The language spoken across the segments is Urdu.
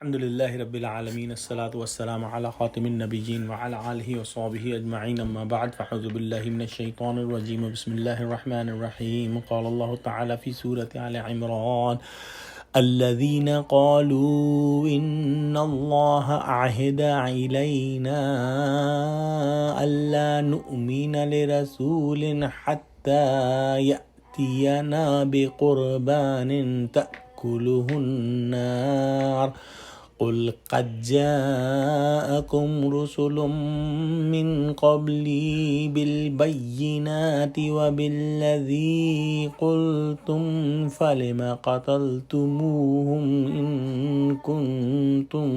الحمد لله رب العالمين الصلاة والسلام على خاتم النبيين وعلى آله وصحبه أجمعين أما بعد فأعوذ بالله من الشيطان الرجيم بسم الله الرحمن الرحيم قال الله تعالى في سورة آل عمران الذين قالوا إن الله عهد إلينا ألا نؤمن لرسول حتى يأتينا بقربان تأكله النار قل قد جاءكم رسل من قبلي بالبينات وبالذي قلتم فلم قتلتموهم إن كنتم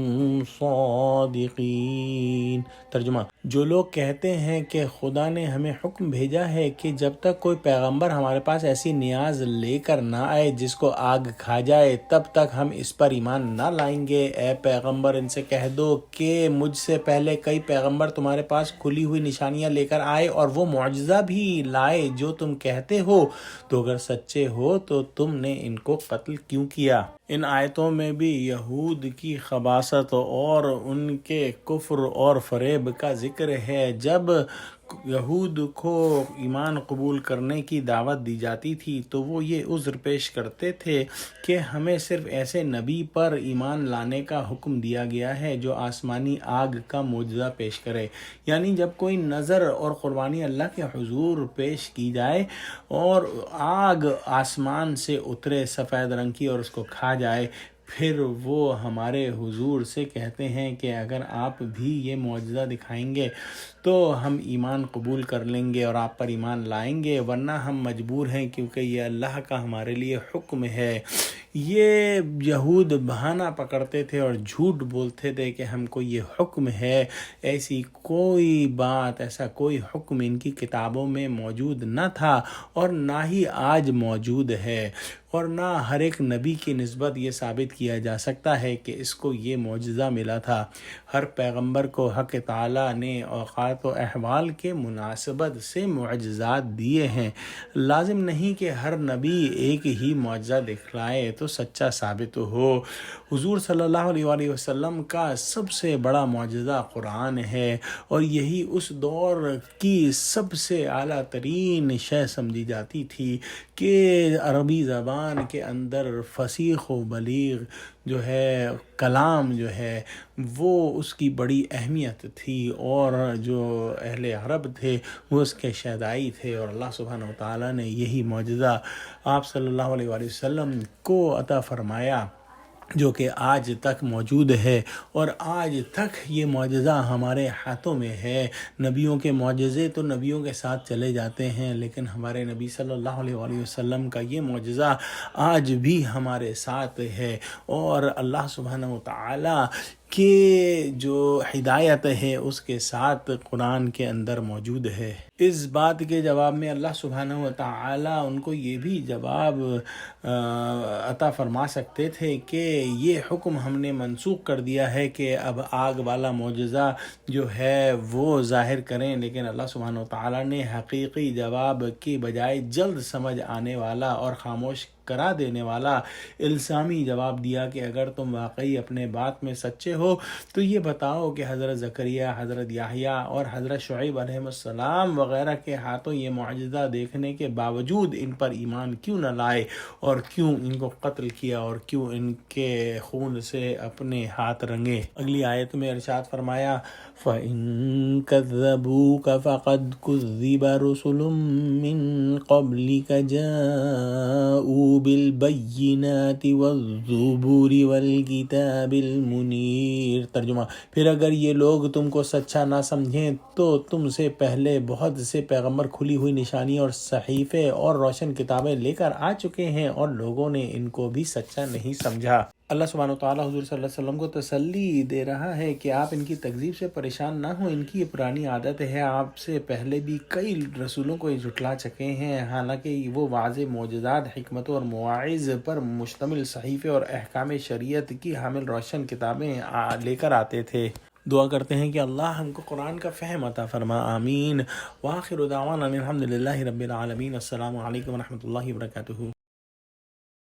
صادقين۔ ترجمہ: جو لوگ کہتے ہیں کہ خدا نے ہمیں حکم بھیجا ہے کہ جب تک کوئی پیغمبر ہمارے پاس ایسی نیاز لے کر نہ آئے جس کو آگ کھا جائے تب تک ہم اس پر ایمان نہ لائیں گے، اے پیغمبر ان سے کہہ دو کہ مجھ سے پہلے کئی پیغمبر تمہارے پاس کھلی ہوئی نشانیاں لے کر آئے اور وہ معجزہ بھی لائے جو تم کہتے ہو، تو اگر سچے ہو تو تم نے ان کو قتل کیوں کیا؟ ان آیتوں میں بھی یہود کی خباثت اور ان کے کفر اور فریب کا ذکر ہے۔ جب یہود کو ایمان قبول کرنے کی دعوت دی جاتی تھی تو وہ یہ عذر پیش کرتے تھے کہ ہمیں صرف ایسے نبی پر ایمان لانے کا حکم دیا گیا ہے جو آسمانی آگ کا معجزہ پیش کرے، یعنی جب کوئی نظر اور قربانی اللہ کے حضور پیش کی جائے اور آگ آسمان سے اترے سفید رنگ کی اور اس کو کھا جائے، پھر وہ ہمارے حضور سے کہتے ہیں کہ اگر آپ بھی یہ معجزہ دکھائیں گے تو ہم ایمان قبول کر لیں گے اور آپ پر ایمان لائیں گے، ورنہ ہم مجبور ہیں کیونکہ یہ اللہ کا ہمارے لیے حکم ہے۔ یہ یہود بہانہ پکڑتے تھے اور جھوٹ بولتے تھے کہ ہم کو یہ حکم ہے، ایسی کوئی بات، ایسا کوئی حکم ان کی کتابوں میں موجود نہ تھا اور نہ ہی آج موجود ہے، اور نہ ہر ایک نبی کی نسبت یہ ثابت کیا جا سکتا ہے کہ اس کو یہ معجزہ ملا تھا۔ ہر پیغمبر کو حق تعالیٰ نے اوقات و احوال کے مناسبت سے معجزات دیے ہیں۔ لازم نہیں کہ ہر نبی ایک ہی معجزہ دکھلائے تو سچا ثابت ہو۔ حضور صلی اللہ علیہ وآلہ وسلم کا سب سے بڑا معجزہ قرآن ہے، اور یہی اس دور کی سب سے اعلیٰ ترین شے سمجھی جاتی تھی کہ عربی زبان کے اندر فصیح و بلیغ جو ہے کلام جو ہے وہ اس کی بڑی اہمیت تھی، اور جو اہل عرب تھے وہ اس کے شہدائی تھے، اور اللہ سبحانہ وتعالیٰ نے یہی معجزہ آپ صلی اللہ علیہ وآلہ وسلم کو عطا فرمایا جو کہ آج تک موجود ہے، اور آج تک یہ معجزہ ہمارے ہاتھوں میں ہے۔ نبیوں کے معجزے تو نبیوں کے ساتھ چلے جاتے ہیں، لیکن ہمارے نبی صلی اللہ علیہ وآلہ وسلم کا یہ معجزہ آج بھی ہمارے ساتھ ہے، اور اللہ سبحانہ وتعالیٰ کہ جو ہدایت ہے اس کے ساتھ قرآن کے اندر موجود ہے۔ اس بات کے جواب میں اللہ سبحانہ وتعالیٰ ان کو یہ بھی جواب عطا فرما سکتے تھے کہ یہ حکم ہم نے منسوخ کر دیا ہے کہ اب آگ والا معجزہ جو ہے وہ ظاہر کریں، لیکن اللہ سبحانہ وتعالیٰ نے حقیقی جواب کی بجائے جلد سمجھ آنے والا اور خاموش کرا دینے والا الزامی جواب دیا کہ اگر تم واقعی اپنے بات میں سچے ہو تو یہ بتاؤ کہ حضرت زکریا، حضرت یحییٰ اور حضرت شعیب علیہ السلام وغیرہ کے ہاتھوں یہ معجزہ دیکھنے کے باوجود ان پر ایمان کیوں نہ لائے، اور کیوں ان کو قتل کیا، اور کیوں ان کے خون سے اپنے ہاتھ رنگے۔ اگلی آیت میں ارشاد فرمایا فَإِن كَذَّبُوكَ فَقَدْ كُذِّبَ رُسُلٌ مِّن قَبْلِكَ جَاءُوا بالبینات والزبور والکتاب المنیر۔ ترجمہ: پھر اگر یہ لوگ تم کو سچا نہ سمجھیں تو تم سے پہلے بہت سے پیغمبر کھلی ہوئی نشانی اور صحیفے اور روشن کتابیں لے کر آ چکے ہیں، اور لوگوں نے ان کو بھی سچا نہیں سمجھا۔ اللہ سبحانہ وتعالیٰ حضور صلی اللہ علیہ وسلم کو تسلی دے رہا ہے کہ آپ ان کی تکذیب سے پریشان نہ ہوں، ان کی یہ پرانی عادت ہے، آپ سے پہلے بھی کئی رسولوں کو یہ جھٹلا چکے ہیں، حالانکہ وہ واضح معجزات، حکمتوں اور مواعظ پر مشتمل صحیفے اور احکام شریعت کی حامل روشن کتابیں لے کر آتے تھے۔ دعا کرتے ہیں کہ اللہ ہم کو قرآن کا فہم عطا فرما، آمین۔ وآخر دعوانا الحمد للہ رب العالمین۔ السلام علیکم ورحمۃ اللہ وبرکاتہ۔